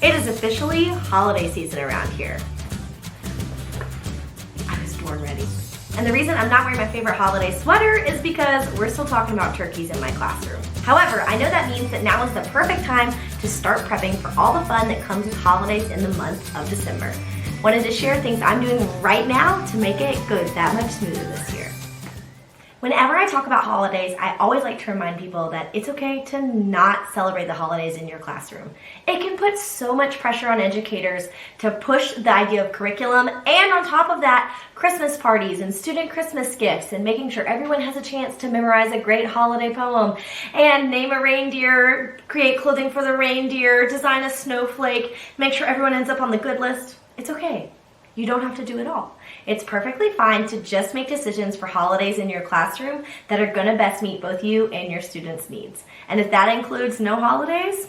It is officially holiday season around here. I was born ready. And the reason I'm not wearing my favorite holiday sweater is because we're still talking about turkeys in my classroom. However, I know that means that now is the perfect time to start prepping for all the fun that comes with holidays in the month of December. Wanted to share things I'm doing right now to make it go that much smoother this year. Whenever I talk about holidays, I always like to remind people that it's okay to not celebrate the holidays in your classroom. It can put so much pressure on educators to push the idea of curriculum, and on top of that, Christmas parties and student Christmas gifts and making sure everyone has a chance to memorize a great holiday poem and name a reindeer, create clothing for the reindeer, design a snowflake, make sure everyone ends up on the good list. It's okay. You don't have to do it all. It's perfectly fine to just make decisions for holidays in your classroom that are going to best meet both you and your students' needs. And if that includes no holidays,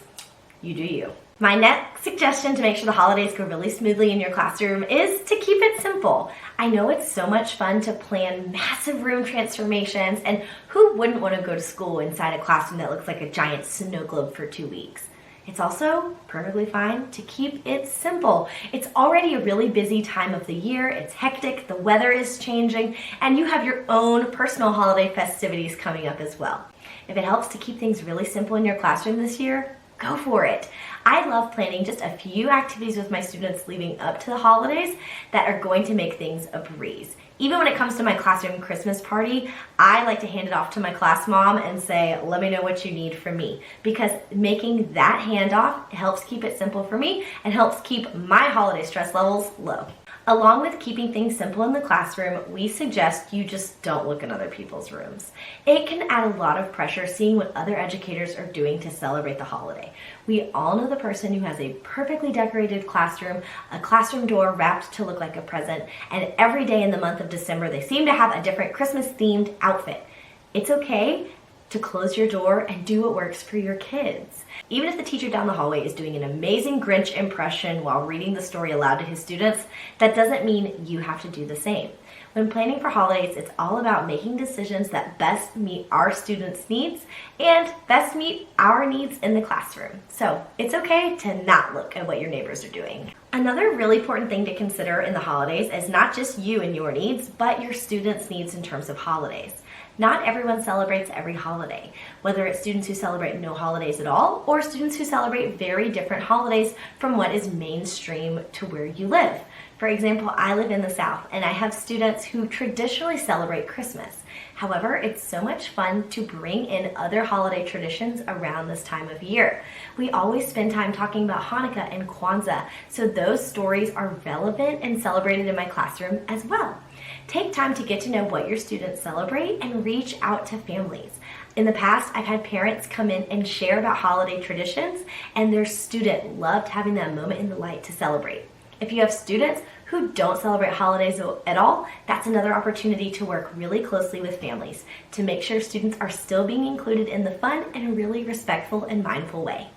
you do you. My next suggestion to make sure the holidays go really smoothly in your classroom is to keep it simple. I know it's so much fun to plan massive room transformations, and who wouldn't want to go to school inside a classroom that looks like a giant snow globe for 2 weeks? It's also perfectly fine to keep it simple. It's already a really busy time of the year, it's hectic, the weather is changing, and you have your own personal holiday festivities coming up as well. If it helps to keep things really simple in your classroom this year, go for it. I love planning just a few activities with my students leading up to the holidays that are going to make things a breeze. Even when it comes to my classroom Christmas party, I like to hand it off to my class mom and say, let me know what you need from me. Because making that handoff helps keep it simple for me and helps keep my holiday stress levels low. Along with keeping things simple in the classroom, we suggest you just don't look in other people's rooms. It can add a lot of pressure seeing what other educators are doing to celebrate the holiday. We all know the person who has a perfectly decorated classroom, a classroom door wrapped to look like a present, and every day in the month of December they seem to have a different Christmas-themed outfit. It's okay to close your door and do what works for your kids. Even if the teacher down the hallway is doing an amazing Grinch impression while reading the story aloud to his students, that doesn't mean you have to do the same. When planning for holidays, it's all about making decisions that best meet our students' needs and best meet our needs in the classroom. So it's okay to not look at what your neighbors are doing. Another really important thing to consider in the holidays is not just you and your needs, but your students' needs in terms of holidays. Not everyone celebrates every holiday, whether it's students who celebrate no holidays at all or students who celebrate very different holidays from what is mainstream to where you live. For example, I live in the South and I have students who traditionally celebrate Christmas. However, it's so much fun to bring in other holiday traditions around this time of year. We always spend time talking about Hanukkah and Kwanzaa, so those stories are relevant and celebrated in my classroom as well. Take time to get to know what your students celebrate and reach out to families. In the past, I've had parents come in and share about holiday traditions, and their student loved having that moment in the light to celebrate. If you have students who don't celebrate holidays at all, that's another opportunity to work really closely with families to make sure students are still being included in the fun in a really respectful and mindful way.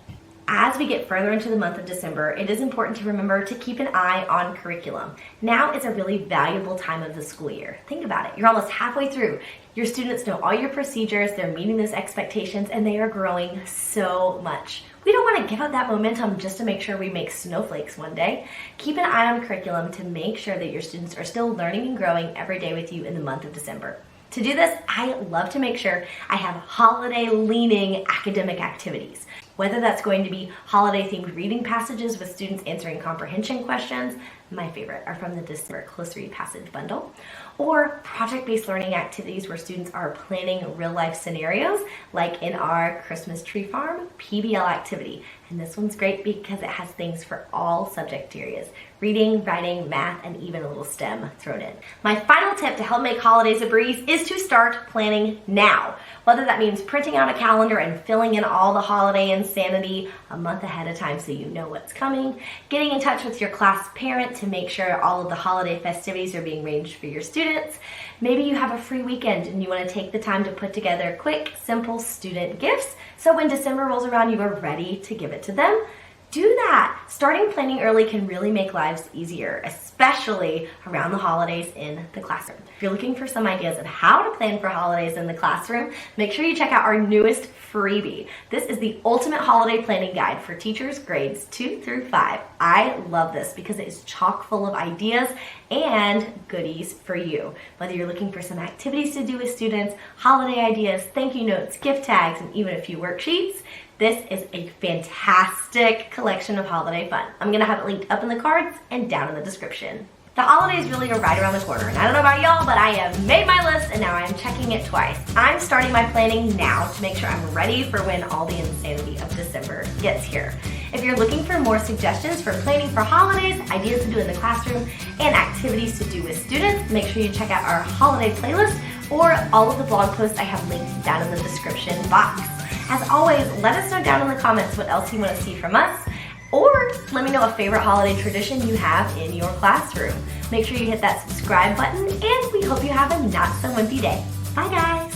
As we get further into the month of December, it is important to remember to keep an eye on curriculum. Now is a really valuable time of the school year. Think about it. You're almost halfway through. Your students know all your procedures, they're meeting those expectations, and they are growing so much. We don't want to give up that momentum just to make sure we make snowflakes one day. Keep an eye on curriculum to make sure that your students are still learning and growing every day with you in the month of December. To do this, I love to make sure I have holiday-leaning academic activities. Whether that's going to be holiday-themed reading passages with students answering comprehension questions, my favorite are from the December Close Read Passage Bundle, or project-based learning activities where students are planning real-life scenarios, like in our Christmas Tree Farm PBL activity. And this one's great because it has things for all subject areas: reading, writing, math, and even a little STEM thrown in. My final tip to help make holidays a breeze is to start planning now. Whether that means printing out a calendar and filling in all the holiday insanity a month ahead of time so you know what's coming, getting in touch with your class parent to make sure all of the holiday festivities are being arranged for your students. Maybe you have a free weekend and you want to take the time to put together quick, simple student gifts so when December rolls around you are ready to give it to them. Do that. Starting planning early can really make lives easier, especially around the holidays in the classroom. If you're looking for some ideas on how to plan for holidays in the classroom, make sure you check out our newest freebie. This is the ultimate holiday planning guide for teachers grades 2 through 5. I love this because it is chock full of ideas and goodies for you. Whether you're looking for some activities to do with students, holiday ideas, thank you notes, gift tags, and even a few worksheets, this is a fantastic collection of holiday fun. I'm gonna have it linked up in the cards and down in the description. The holidays really are right around the corner, and I don't know about y'all, but I have made my list and now I am checking it twice. I'm starting my planning now to make sure I'm ready for when all the insanity of December gets here. If you're looking for more suggestions for planning for holidays, ideas to do in the classroom, and activities to do with students, make sure you check out our holiday playlist or all of the blog posts I have linked down in the description box. As always, let us know down in the comments what else you want to see from us, or let me know a favorite holiday tradition you have in your classroom. Make sure you hit that subscribe button, and we hope you have a not so wimpy day. Bye guys!